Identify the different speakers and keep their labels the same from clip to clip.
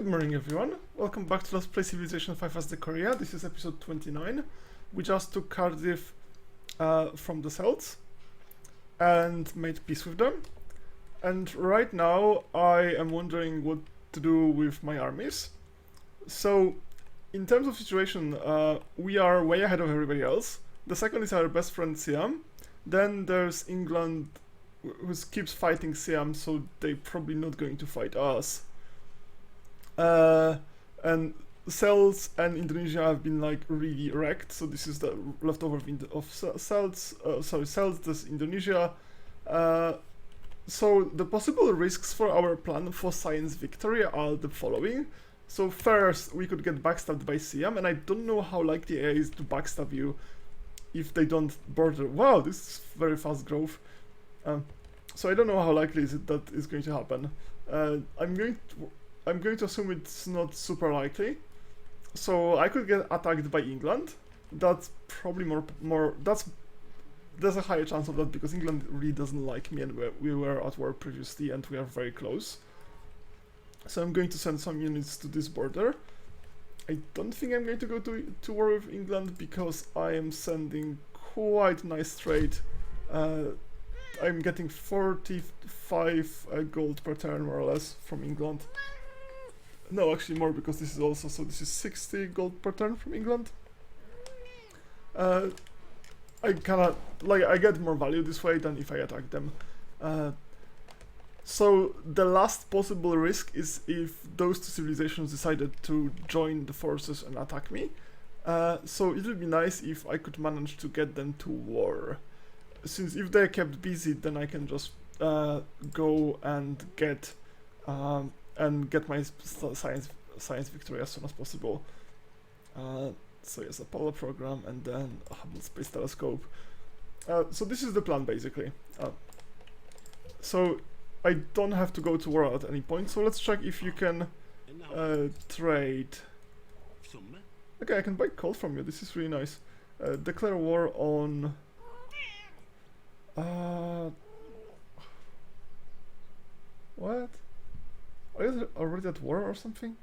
Speaker 1: Good morning, everyone. Welcome back to Let's Play Civilization 5 as the Korea. This is episode 29. We just took Cardiff from the Celts and made peace with them. And right now, I am wondering what to do with my armies. So, in terms of situation, we are way ahead of everybody else. The second is our best friend Siam. Then there's England, who keeps fighting Siam, so they're probably not going to fight us. And Celts and Indonesia have been like really wrecked, so this is the leftover of Celts, Celts, this Indonesia. So the possible risks for our plan for science victory are the following. So first, we could get backstabbed by Siam, and I don't know how likely it is to backstab you if they don't border. Wow, this is very fast growth. So I don't know how likely is it that is going to happen. I'm going to assume it's not super likely. So I could get attacked by England. That's probably there's a higher chance of that because England really doesn't like me and we were at war previously and we are very close. So I'm going to send some units to this border. I don't think I'm going to go to war with England because I am sending quite nice trade. I'm getting 45 gold per turn more or less from England. No, actually more because this is also, so this is 60 gold per turn from England. I kinda, like, I get more value this way than if I attack them. So the last possible risk is if those two civilizations decided to join the forces and attack me. So it would be nice if I could manage to get them to war. Since if they're kept busy, then I can just go and get my science victory as soon as possible. So yes, Apollo program and then a Hubble Space Telescope. So this is the plan basically. So I don't have to go to war at any point. So let's check if you can trade. Okay, I can buy coal from you. This is really nice. Declare war on. What? Are you already at war or something?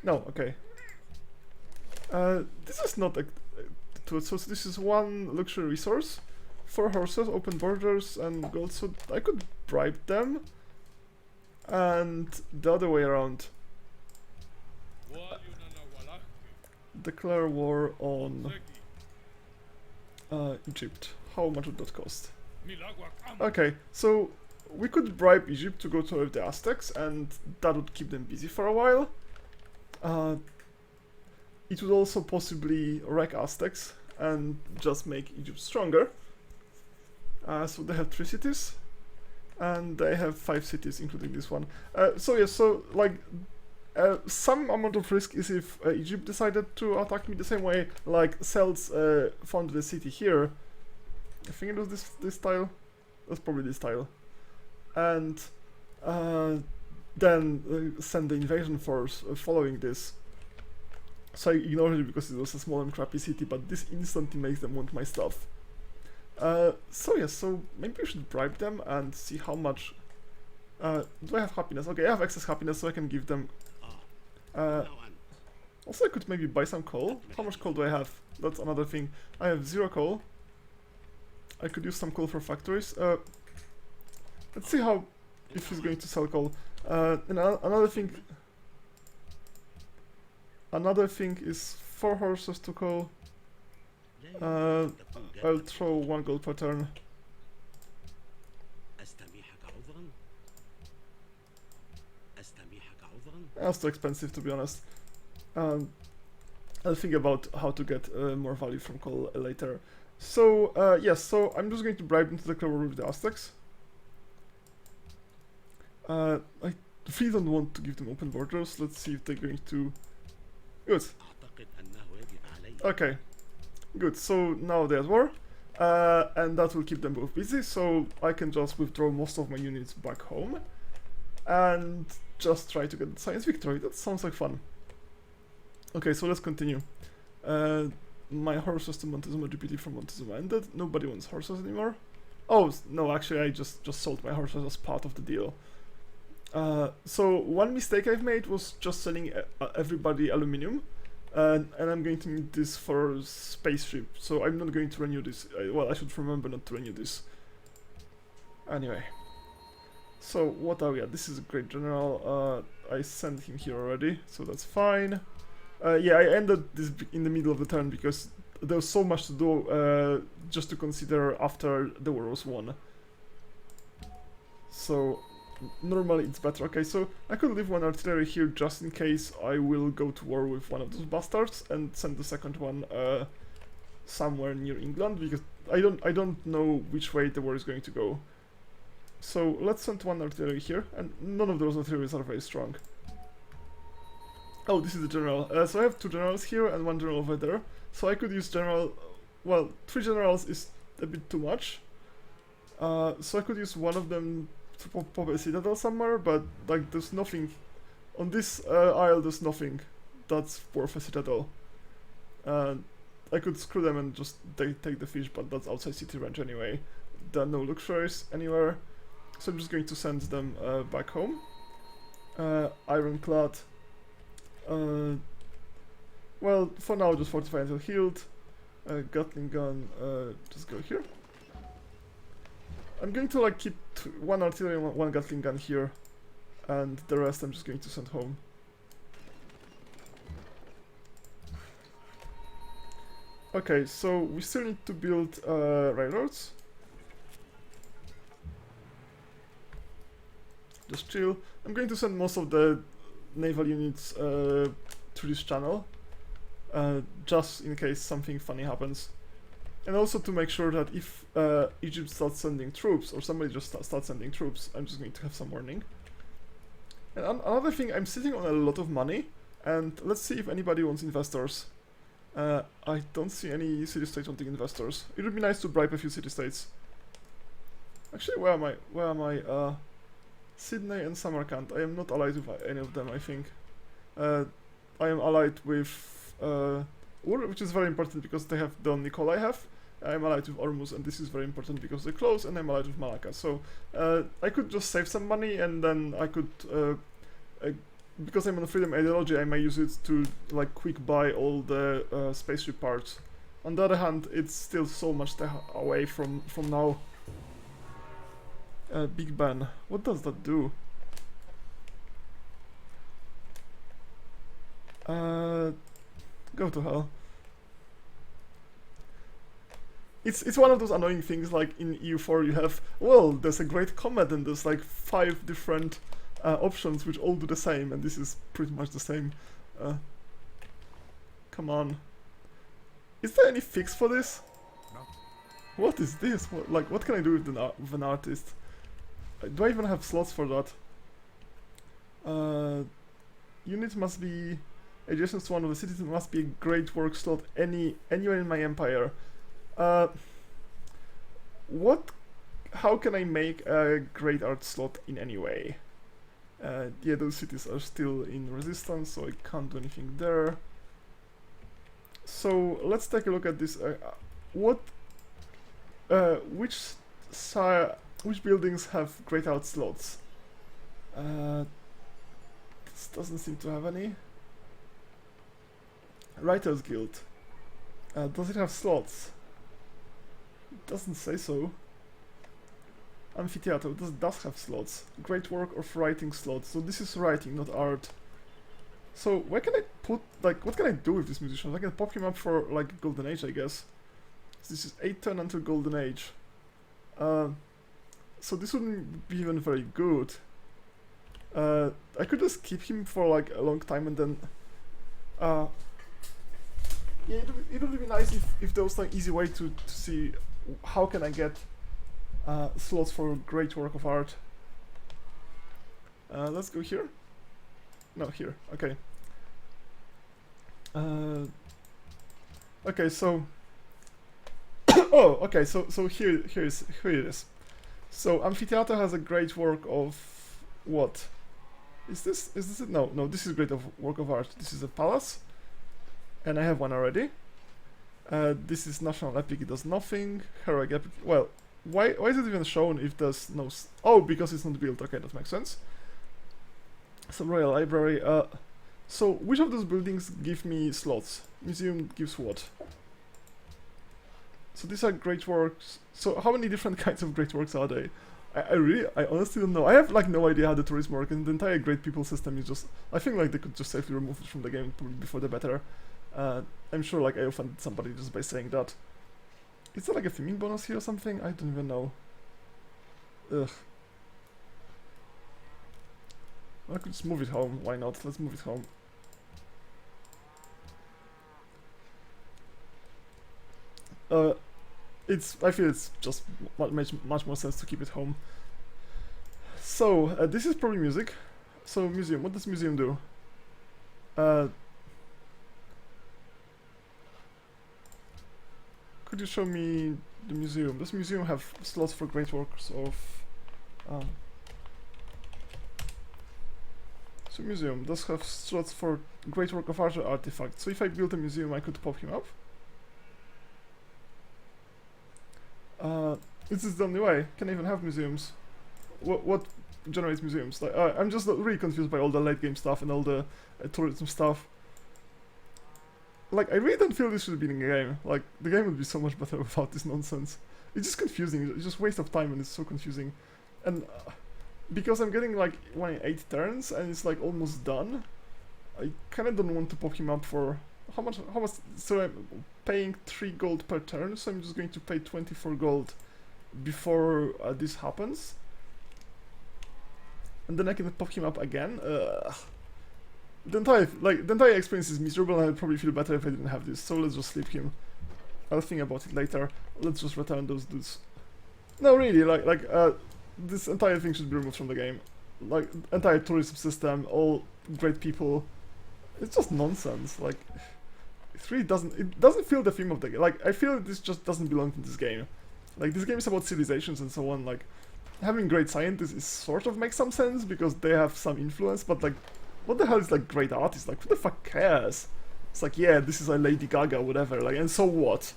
Speaker 1: No, okay. This is not so this is one luxury resource, 4 horses, open borders, and gold. So I could bribe them, and the other way around. Declare war on Egypt. How much would that cost? Okay, so we could bribe Egypt to go to the Aztecs, and that would keep them busy for a while. It would also possibly wreck Aztecs and just make Egypt stronger. So they have 3 cities, and they have 5 cities, including this one. So yeah, so like some amount of risk is if Egypt decided to attack me the same way like Celts founded a city here. I think it was this tile. That's probably this tile. And then send the invasion force following this. So I ignored it because it was a small and crappy city, but this instantly makes them want my stuff. So yeah, so maybe we should bribe them and see how much. Do I have happiness? Okay, I have excess happiness, so I can give them. Also, I could maybe buy some coal. How much coal do I have? That's another thing. I have 0 coal. I could use some coal for factories. Let's see how if he's going to sell coal. And another thing is 4 horses to coal. I'll throw 1 gold per turn. That's too expensive, to be honest. I'll think about how to get more value from coal later. So yes, so I'm just going to bribe them to declare war with the Aztecs. I really don't want to give them open borders. Let's see if they're going to. Good. Okay. Good. So now they're at war, and that will keep them both busy. So I can just withdraw most of my units back home, and just try to get the science victory. That sounds like fun. Okay, so let's continue. My horses to Montezuma GPT from Montezuma ended. Nobody wants horses anymore. Oh no, actually I just sold my horses as part of the deal. So one mistake I've made was just selling everybody aluminium, and I'm going to need this for spaceship, so I'm not going to renew this. Well, I should remember not to renew this. Anyway, so what are we at? This is a great general. I sent him here already, so that's fine. Yeah, I ended this in the middle of the turn because there was so much to do just to consider after the war was won. So normally it's better. Okay, so I could leave one artillery here just in case I will go to war with one of those bastards and send the second one somewhere near England, because I don't know which way the war is going to go. So let's send one artillery here, and none of those artilleries are very strong. Oh, this is the general. So I have 2 generals here and 1 general over there. So I could use general. Well, 3 generals is a bit too much. So I could use one of them to pop a citadel somewhere, but like there's nothing on this isle. There's nothing that's worth a citadel. I could screw them and just take the fish, but that's outside city range anyway. There are no luxuries anywhere, so I'm just going to send them back home. Ironclad. Well, for now, just fortify until healed. Gatling gun. Just go here. I'm going to like keep 1 artillery and 1 Gatling gun here, and the rest I'm just going to send home. Okay, so we still need to build railroads. Just chill. I'm going to send most of the naval units through this channel, just in case something funny happens. And also to make sure that if Egypt starts sending troops, or somebody just starts sending troops, I'm just going to have some warning. And another thing, I'm sitting on a lot of money, and let's see if anybody wants investors. I don't see any city-states wanting investors. It would be nice to bribe a few city-states. Actually, where am I? Sydney and Samarkand. I am not allied with any of them, I think. I am allied with Ur, which is very important because they have the only call I have. I am allied with Ormuz, and this is very important because they're close, and I'm allied with Malacca. So I could just save some money, and then I could, because I'm on freedom ideology, I may use it to like quick buy all the spaceship parts. On the other hand, it's still so much away from now. Big Ben, what does that do? Go to hell. It's one of those annoying things, like in EU4 you have, well, there's a great comet and there's like 5 different options which all do the same, and this is pretty much the same. Come on. Is there any fix for this?
Speaker 2: No.
Speaker 1: What is this? What can I do with an artist? Do I even have slots for that? Unit must be adjacent to one of the cities. Must be a great work slot anywhere in my empire. How can I make a great art slot in any way? Yeah, those cities are still in resistance, so I can't do anything there. So let's take a look at this. Which buildings have great art slots? This doesn't seem to have any. Writers Guild. Does it have slots? It doesn't say so. Amphitheater does have slots. Great work of writing slots. So this is writing, not art. So where can I put, like, what can I do with this musician? I can pop him up for like Golden Age, I guess. This is 8 turn until Golden Age. So this wouldn't be even very good. I could just keep him for like a long time and then yeah, it would be nice if there was like easy way to see how can I get slots for great work of art. Let's go here. No, here. Okay. Okay, so oh, okay. So here it is. So Amphitheater has a great work of what? Is this it? No, this is great work of art. This is a palace, and I have one already. This is National Epic. It does nothing. Heroic Epic. Well, why is it even shown if there's no? Oh, because it's not built. Okay, that makes sense. So Royal Library. So which of those buildings give me slots? Museum gives what? So these are great works. So how many different kinds of great works are they? I honestly don't know. I have like no idea how the tourism work, and the entire great people system is just. I think like they could just safely remove it from the game probably before the better. I'm sure like I offended somebody just by saying that. Is there like a theming bonus here or something? I don't even know. Ugh. I could just move it home. Why not? Let's move it home. I feel it's just much more sense to keep it home. So this is probably music. So museum. What does museum do? Could you show me the museum? Does museum have slots for great works of? So museum does have slots for great work of art or artifact. So if I build a museum, I could pop him up. This is the only way. Can I even have museums? What generates museums? Like, I'm just really confused by all the late game stuff and all the tourism stuff. Like, I really don't feel this should be in the game. Like, the game would be so much better without this nonsense. It's just confusing. It's just waste of time and it's so confusing. And because I'm getting like 1 in 8 turns and it's like almost done, I kind of don't want to pop him up for how much? So I'm paying 3 gold per turn. So I'm just going to pay 24 gold before this happens, and then I can pop him up again. The entire experience is miserable, and I'd probably feel better if I didn't have this. So let's just sleep him. I'll think about it later. Let's just return those dudes. No, really, this entire thing should be removed from the game. Like, entire tourism system, all great people. It's just nonsense. Like, it doesn't feel the theme of the game. Like, I feel this just doesn't belong to this game. Like, this game is about civilizations and so on. Like, having great scientists is sort of makes some sense because they have some influence, but like, what the hell is like great artists? Like, who the fuck cares? It's like, yeah, this is a Lady Gaga, whatever. Like, and so what?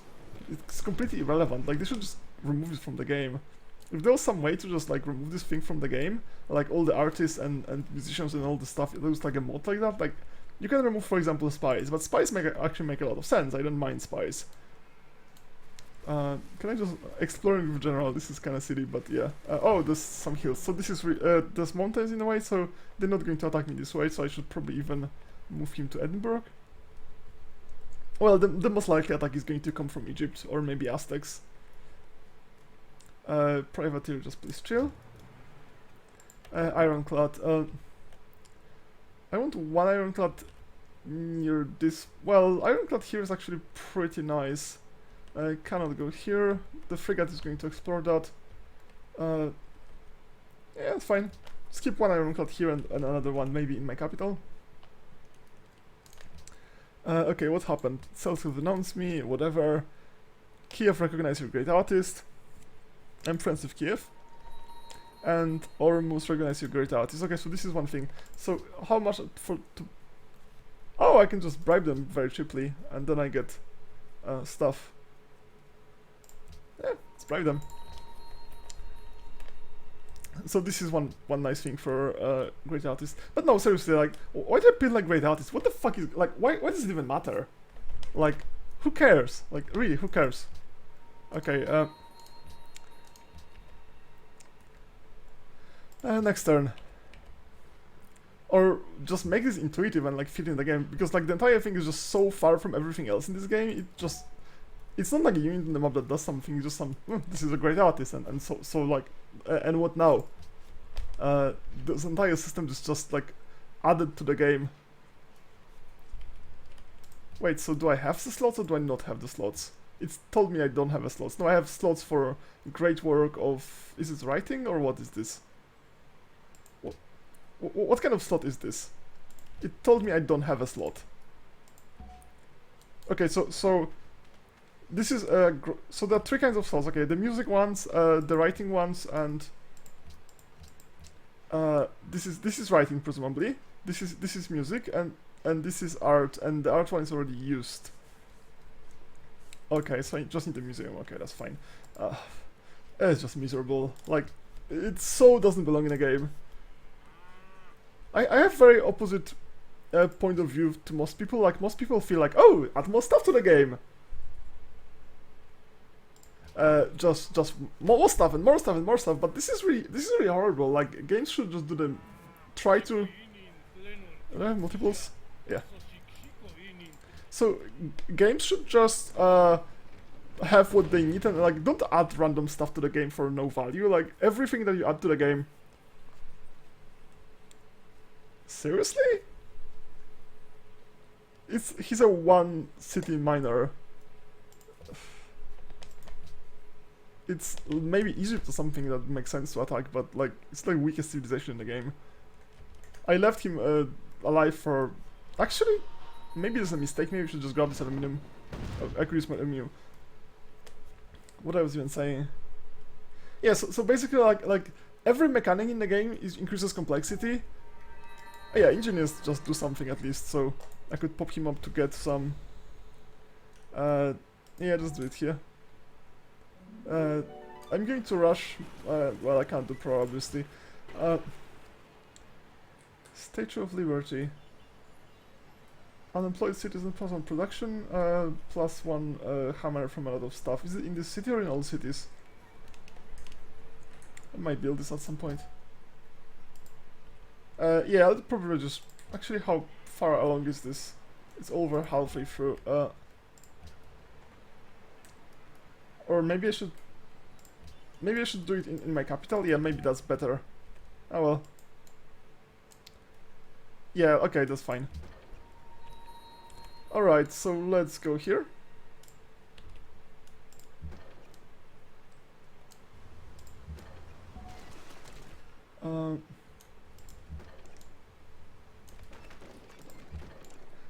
Speaker 1: It's completely irrelevant. Like, they should just remove it from the game. If there was some way to just like remove this thing from the game, like all the artists and musicians and all the stuff, it looks like a mod like that. Like, you can remove, for example, spies, but spies actually make a lot of sense. I don't mind spies. Can I just exploring with general? This is kind of silly, but yeah. Oh, there's some hills. So this is there's mountains in a way, so they're not going to attack me this way. So I should probably even move him to Edinburgh. Well, the most likely attack is going to come from Egypt or maybe Aztecs. Privateer, just please chill. Ironclad. I want 1 ironclad near this. Well, ironclad here is actually pretty nice. I cannot go here. The frigate is going to explore that. Yeah, it's fine. Skip 1 ironclad here and another one maybe in my capital. Okay, what happened? Celsius denounced me, whatever. Kiev recognized your great artist. I'm friends with Kiev. And Ormus recognize your great artist. Okay, so this is one thing. So how much Oh, I can just bribe them very cheaply and then I get stuff. Yeah, let's bribe them. So this is one nice thing for great artists. But no, seriously, like, why do I build like great artists? What the fuck is like? Why does it even matter? Like, who cares? Like, really, who cares? Okay. Next turn. Or just make this intuitive and like fit in the game, because like the entire thing is just so far from everything else in this game. It's not like a unit in the map that does something. It's just some this is a great artist and so like and what now? This entire system is just like added to the game. Wait, so do I have the slots or do I not have the slots? It's told me I don't have a slots. No, I have slots for great work of. Is it writing or what is this? What kind of slot is this? It told me I don't have a slot. Okay, so this is so there are 3 kinds of slots. Okay, the music ones, the writing ones, and this is writing presumably. This is music and this is art, and the art one is already used. Okay, so I just need the museum. Okay, that's fine. It's just miserable. Like, it so doesn't belong in a game. I have very opposite point of view to most people. Like, most people feel like, oh, add more stuff to the game. Just more stuff and more stuff and more stuff. But this is really horrible. Like, games should just do the try to multiples. Yeah. So games should just have what they need and like don't add random stuff to the game for no value. Like everything that you add to the game. Seriously? He's a one city miner. It's maybe Egypt or something that makes sense to attack, but like it's like weakest civilization in the game. I left him alive for. Actually, maybe there's a mistake. Maybe we should just grab this aluminum. I could use my aluminum. What I was even saying. Yeah. So basically, like every mechanic in the game increases complexity. Oh, yeah, engineers just do something at least. So I could pop him up to get some. Yeah, just do it here. I'm going to rush. Well, I can't do pro, obviously. Statue of Liberty. Unemployed citizen plus one production, plus one hammer from a lot of stuff. Is it in this city or in all cities? I might build this at some point. Yeah, I'll probably just... Actually, how far along is this? It's over halfway through. Or maybe I should... Maybe I should do it in my capital? Yeah, maybe that's better. Oh well. Yeah, okay, that's fine. Alright, so let's go here.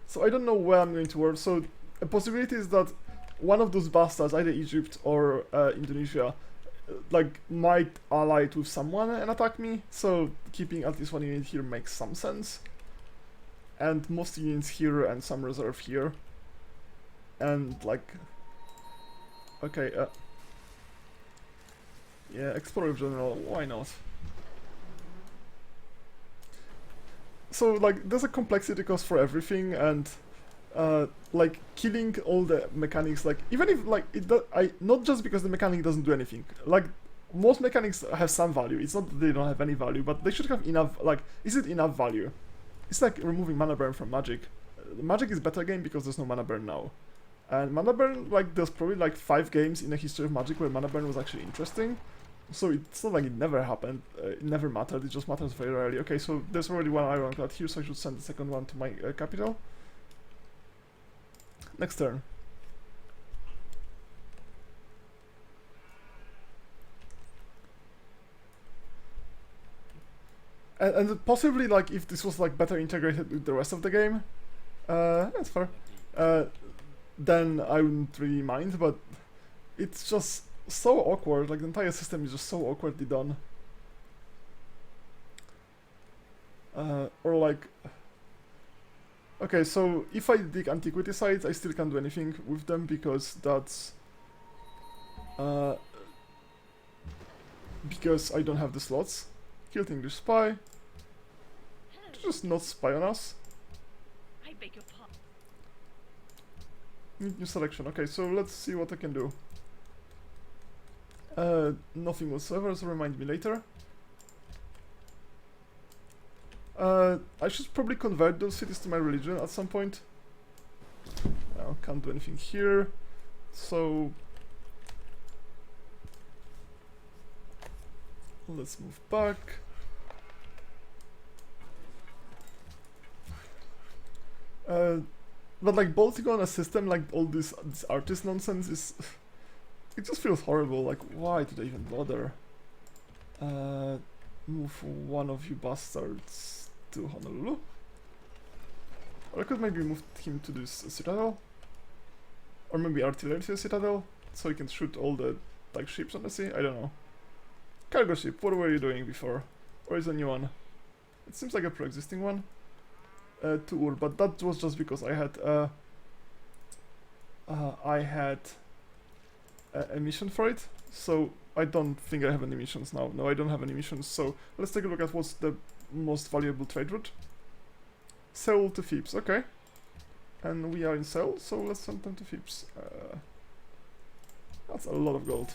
Speaker 1: So I don't know where I'm going to work, so a possibility is that one of those bastards, either Egypt or Indonesia, like might ally it with someone and attack me, so keeping at least one unit here makes some sense. And most units here and some reserve here. And like... Okay, yeah, Explorer General, why not? So like, there's a complexity cost for everything, and like killing all the mechanics, like even if like not just because the mechanic doesn't do anything, like most mechanics have some value. It's not that they don't have any value, but they should have enough. Like, is it enough value? It's like removing mana burn from Magic. Magic is better game because there's no mana burn now, and mana burn, like there's probably like 5 games in the history of Magic where mana burn was actually interesting. So it's not like it never happened, it never mattered, it just matters very rarely. Okay, so there's already one ironclad here, so I should send the second one to my capital. Next turn. And possibly, like, if this was like better integrated with the rest of the game, that's fair, then I wouldn't really mind, but it's just so awkward, like the entire system is just so awkwardly done. Or like... Okay, so if I dig antiquity sites, I still can't do anything with them because that's... because I don't have the slots. Killed English spy. Just not spy on us.
Speaker 2: I beg your pardon.
Speaker 1: New selection. Okay, so let's see what I can do. Nothing whatsoever, so remind me later. I should probably convert those cities to my religion at some point. I can't do anything here, so... Let's move back. But like bolting on a system like all this artist nonsense is... It just feels horrible, like why did I even bother? Move one of you bastards to Honolulu. Or I could maybe move him to this citadel. Or maybe artillery to the citadel, so he can shoot all the like ships on the sea, I don't know. Cargo ship, what were you doing before? Or is a new one? It seems like a pre-existing one. To Ur, but that was just because I had a mission for it, so I don't think I have any missions now. No, I don't have any missions, so let's take a look at what's the most valuable trade route. Seoul to Thebes, okay. And we are in Seoul, so let's send them to Thebes. That's a lot of gold.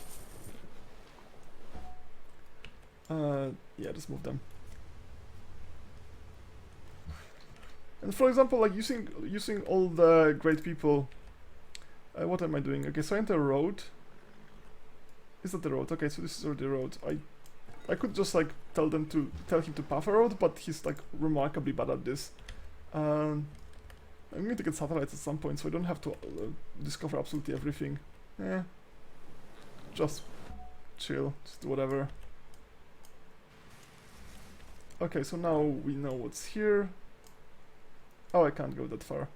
Speaker 1: Yeah, just move them. And for example, like using all the great people. What am I doing? Okay, so I enter a road. Is that the road? Okay, so this is already the road. I could just like tell him to path a road, but he's like remarkably bad at this. I'm going to get satellites at some point, so I don't have to discover absolutely everything. Yeah, just chill, just do whatever. Okay, so now we know what's here. Oh, I can't go that far.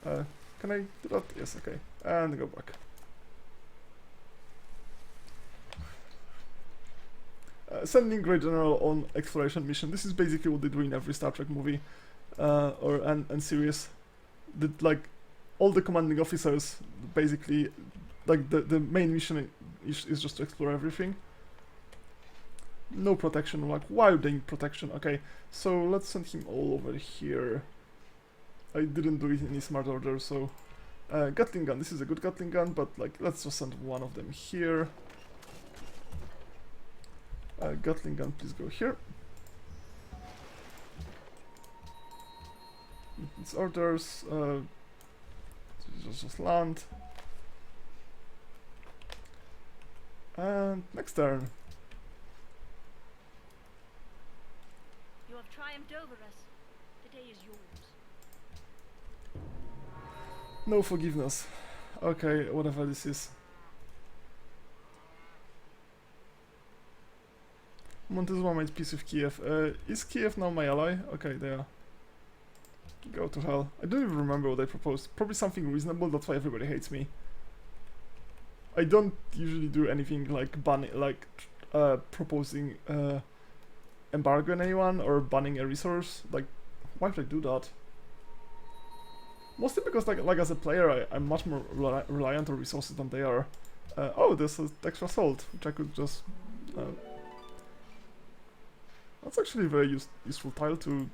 Speaker 1: Can I do that? Yes, okay. And go back. Sending Great General on exploration mission. This is basically what they do in every Star Trek movie and series. That like all the commanding officers basically like the main mission is just to explore everything. No protection. Like why would they need protection? Okay, so let's send him all over here. I didn't do it in any smart order, so Gatling gun. This is a good Gatling gun, but like let's just send one of them here. Gatling gun, please go here. It's orders. Just land. And next turn.
Speaker 2: You have triumphed over us. The day is yours.
Speaker 1: No forgiveness. Okay, whatever this is. Montezuma made peace with Kiev. Is Kiev now my ally? Okay, they are. Go to hell. I don't even remember what I proposed. Probably something reasonable, that's why everybody hates me. I don't usually do anything like proposing embargo on anyone or banning a resource. Like, why would I do that? Mostly because like as a player I'm much more reliant on resources than they are. Oh, this is extra salt, which I could just... that's actually a very useful tile to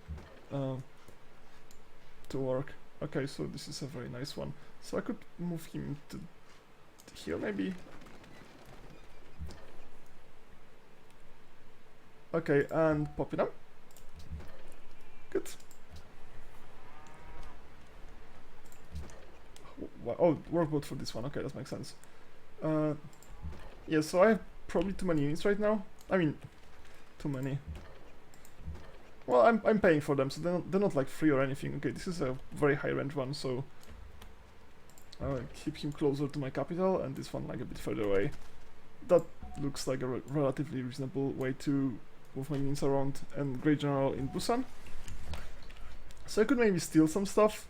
Speaker 1: work. Okay, so this is a very nice one. So I could move him to here maybe. Okay, and pop it up. Good. Oh, workload for this one. Okay, that makes sense. Yeah, so I have probably too many units right now. I mean, too many. Well, I'm paying for them, so they're not like free or anything. Okay, this is a very high range one, so I'll keep him closer to my capital, and this one like a bit further away. That looks like a relatively reasonable way to move my units around. And Great General in Busan. So I could maybe steal some stuff.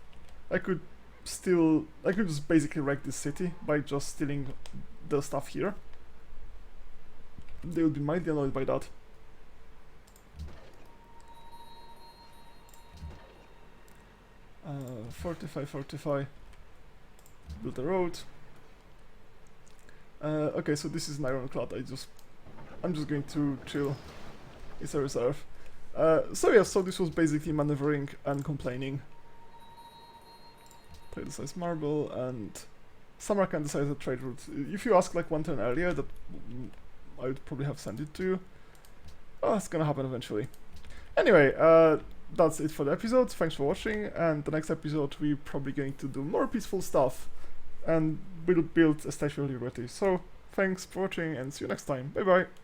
Speaker 1: I could just basically wreck this city by just stealing the stuff here. They would be mighty annoyed by that. Fortify. Build a road. Okay, so this is an ironclad. I'm just going to chill. It's a reserve. So yeah, so this was basically maneuvering and complaining. Play the size marble, and Samarkand decides a trade route. If you ask like one turn earlier, that I would probably have sent it to you. Oh, it's gonna happen eventually. Anyway, that's it for the episode. Thanks for watching, and the next episode we're probably going to do more peaceful stuff and build a Statue of Liberty. So thanks for watching, and see you next time. Bye bye.